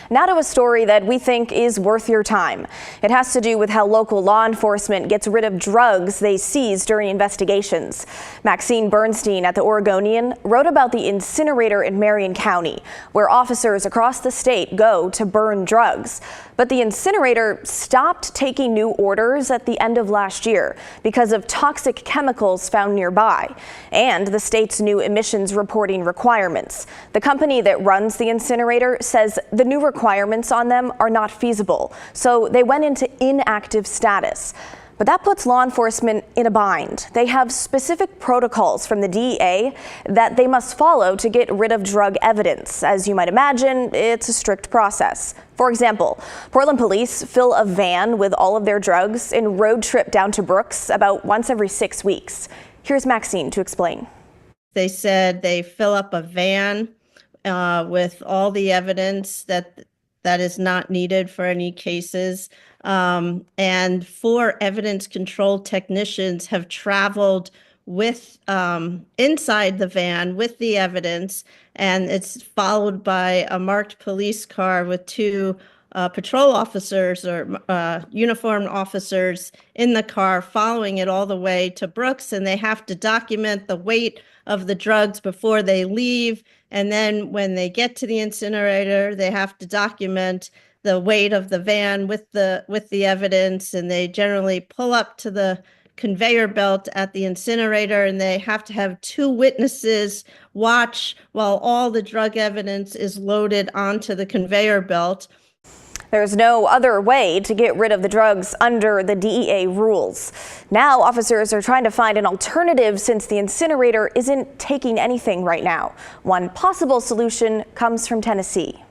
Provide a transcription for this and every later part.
Now to a story that we think is worth your time. It has to do with how local law enforcement gets rid of drugs they seize during investigations. Maxine Bernstein at the Oregonian wrote about the incinerator in Marion County, where officers across the state go to burn drugs. But the incinerator stopped taking new orders at the end of last year because of toxic chemicals found nearby and the state's new emissions reporting requirements. The company that runs the incinerator says the new requirements on them are not feasible, so they went into inactive status. But that puts law enforcement in a bind. They have specific protocols from the DEA that they must follow to get rid of drug evidence. As you might imagine, it's a strict process. For example, Portland police fill a van with all of their drugs and road trip down to Brooks about once every 6 weeks. Here's Maxine to explain. They said they fill up a van with all the evidence that is not needed for any cases. And 4 evidence control technicians have traveled with inside the van with the evidence, and it's followed by a marked police car with 2 patrol officers or uniformed officers in the car following it all the way to Brooks, and they have to document the weight of the drugs before they leave. And then when they get to the incinerator, they have to document the weight of the van with the evidence, and they generally pull up to the conveyor belt at the incinerator, and they have to have 2 witnesses watch while all the drug evidence is loaded onto the conveyor belt. There's no other way to get rid of the drugs under the DEA rules. Now officers are trying to find an alternative since the incinerator isn't taking anything right now. One possible solution comes from Tennessee.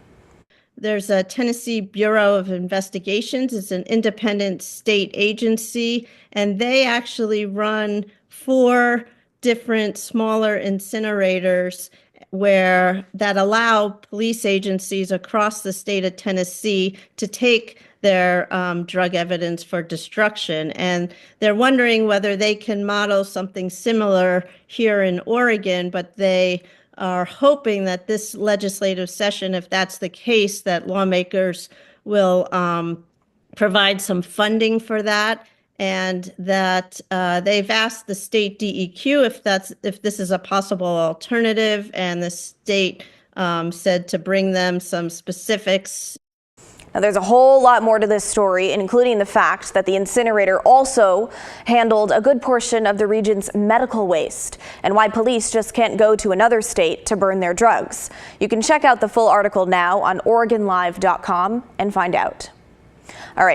There's a Tennessee Bureau of Investigations. It's an independent state agency, and they actually run 4 different smaller incinerators that allow police agencies across the state of Tennessee to take their drug evidence for destruction. And they're wondering whether they can model something similar here in Oregon, but they are hoping that this legislative session, if that's the case, that lawmakers will provide some funding for that, and that they've asked the state DEQ if this is a possible alternative, and the state said to bring them some specifics. Now, there's a whole lot more to this story, including the fact that the incinerator also handled a good portion of the region's medical waste, and why police just can't go to another state to burn their drugs. You can check out the full article now on OregonLive.com and find out. All right.